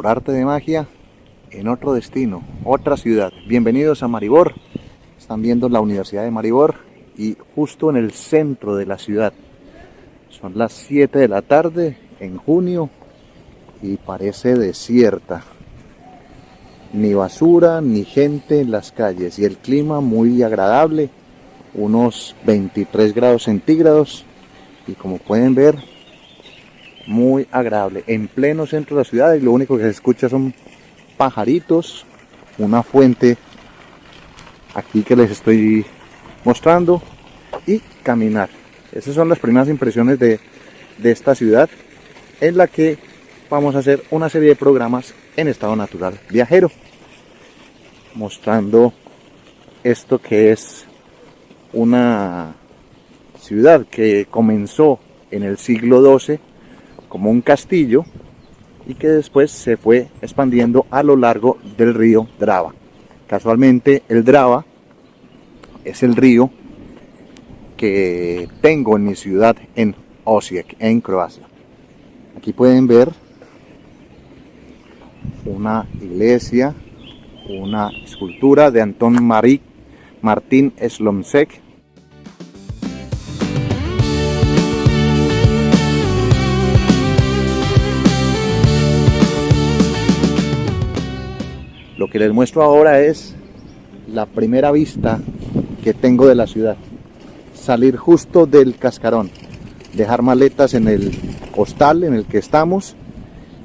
por arte de magia en otro destino, otra ciudad. Bienvenidos a Maribor. Están viendo la Universidad de Maribor y justo en el centro de la ciudad. Son las 7 de la tarde en junio y parece desierta. Ni basura ni gente en las calles y el clima muy agradable, unos 23 grados centígrados y como pueden ver, muy agradable en pleno centro de la ciudad y lo único que se escucha son pajaritos, una fuente aquí que les estoy mostrando y caminar. Esas son las primeras impresiones de esta ciudad en la que vamos a hacer una serie de programas en estado natural viajero, mostrando esto que es una ciudad que comenzó en el siglo XII como un castillo y que después se fue expandiendo a lo largo del río Drava. Casualmente el Drava es el río que tengo en mi ciudad en Osijek, en Croacia. Aquí pueden ver una iglesia, una escultura de Anton Martin Slomšek. Lo que les muestro ahora es la primera vista que tengo de la ciudad. Salir justo del cascarón, dejar maletas en el hostal en el que estamos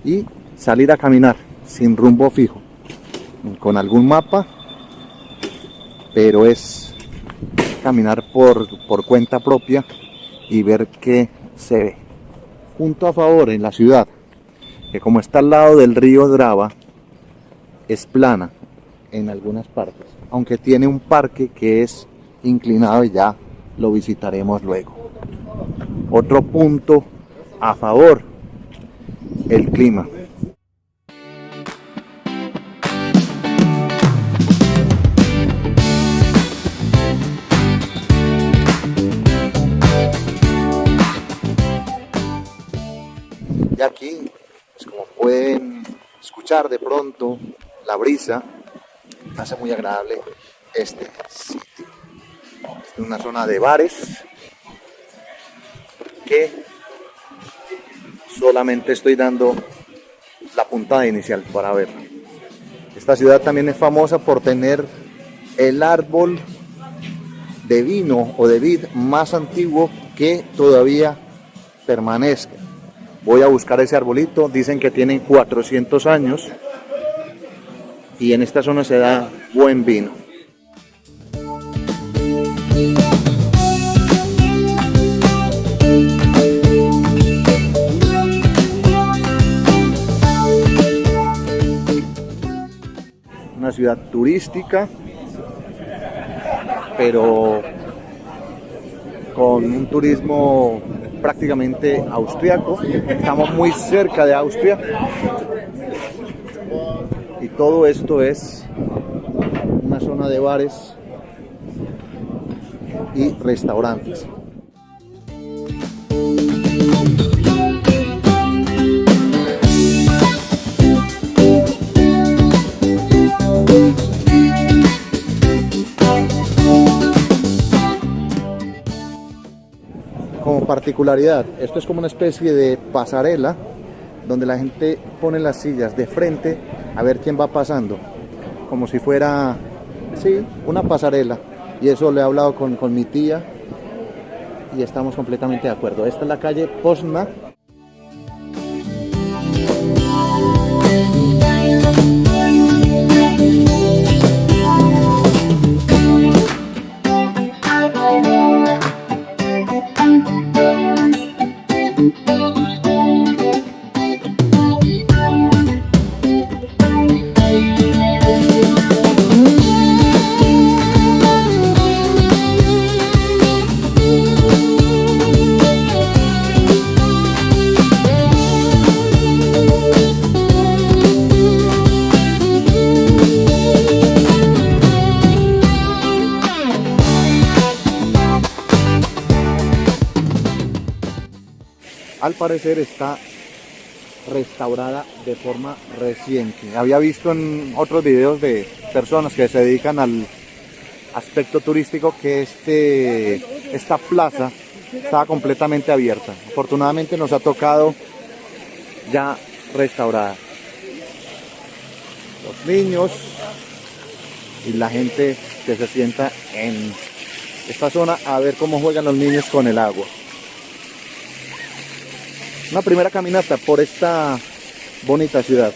y salir a caminar sin rumbo fijo, con algún mapa, pero es caminar por cuenta propia y ver qué se ve. Punto a favor en la ciudad, que como está al lado del río Drava, es plana en algunas partes, aunque tiene un parque que es inclinado y ya lo visitaremos luego. Otro punto a favor, el clima. Y aquí, pues como pueden escuchar de pronto, la brisa hace muy agradable este sitio. Esta es una zona de bares que solamente estoy dando la puntada inicial para ver. Esta ciudad también es famosa por tener el árbol de vino o de vid más antiguo que todavía permanezca. Voy a buscar ese arbolito, dicen que tienen 400 años y en esta zona se da buen vino. Una ciudad turística, pero con un turismo prácticamente austriaco. Estamos muy cerca de Austria y todo esto es una zona de bares y restaurantes. Como particularidad, esto es como una especie de pasarela donde la gente pone las sillas de frente a ver quién va pasando, como si fuera, sí, una pasarela. Y eso le he hablado con mi tía y estamos completamente de acuerdo. Esta es la calle Pozna. Al parecer está restaurada de forma reciente. Había visto en otros videos de personas que se dedican al aspecto turístico que esta plaza estaba completamente abierta. Afortunadamente nos ha tocado ya restaurada. Los niños y la gente que se sienta en esta zona a ver cómo juegan los niños con el agua. Una primera caminata por esta bonita ciudad.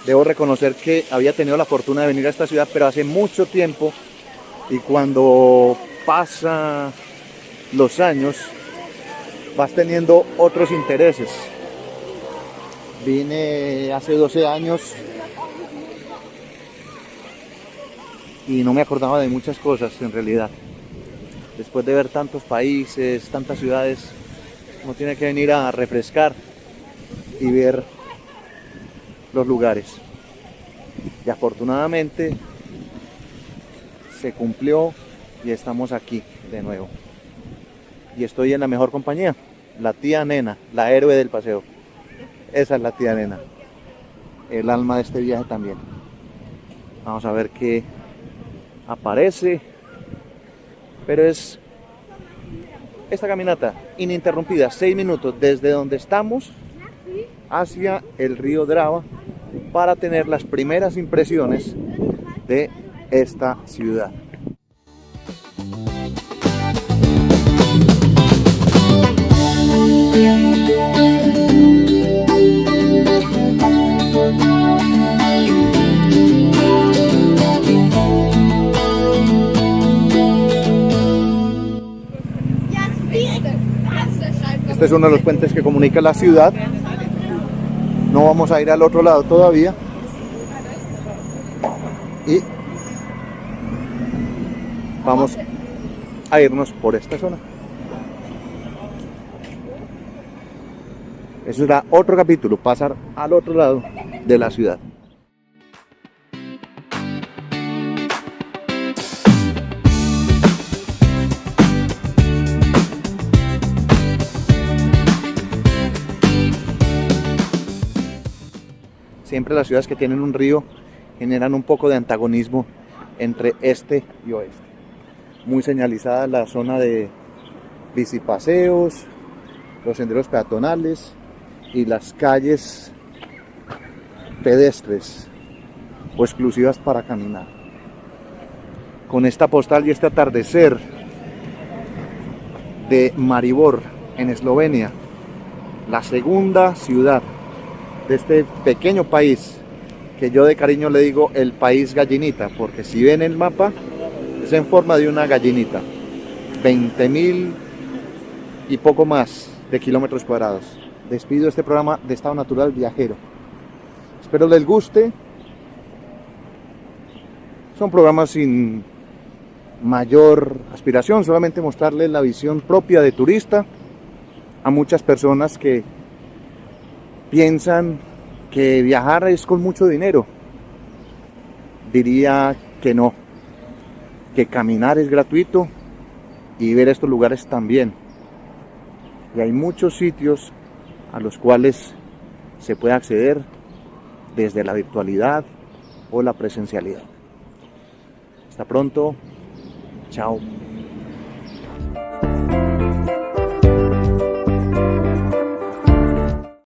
Debo reconocer que había tenido la fortuna de venir a esta ciudad, pero hace mucho tiempo, y cuando pasan los años vas teniendo otros intereses. Vine hace 12 años y no me acordaba de muchas cosas en realidad. Después de ver tantos países, tantas ciudades, uno tiene que venir a refrescar y ver los lugares. Y afortunadamente se cumplió y estamos aquí de nuevo. Y estoy en la mejor compañía, la tía Nena, la héroe del paseo. Esa es la tía Nena, el alma de este viaje también. Vamos a ver qué aparece, pero es esta caminata ininterrumpida, 6 minutos desde donde estamos hacia el río Drava para tener las primeras impresiones de esta ciudad. Este es uno de los puentes que comunica la ciudad. No vamos a ir al otro lado todavía. Y vamos a irnos por esta zona. Eso será otro capítulo, pasar al otro lado de la ciudad. Siempre las ciudades que tienen un río generan un poco de antagonismo entre este y oeste. Muy señalizada la zona de bicipaseos, los senderos peatonales y las calles pedestres o exclusivas para caminar. Con esta postal y este atardecer de Maribor en Eslovenia, la segunda ciudad de este pequeño país que yo de cariño le digo el país gallinita, porque si ven el mapa es en forma de una gallinita. 20.000 y poco más de kilómetros cuadrados. Despido este programa de Estado Natural Viajero. Espero les guste. Son programas sin mayor aspiración, solamente mostrarles la visión propia de turista a muchas personas que piensan que viajar es con mucho dinero. Diría que no, que caminar es gratuito y ver estos lugares también. Y hay muchos sitios a los cuales se puede acceder desde la virtualidad o la presencialidad. Hasta pronto, chao.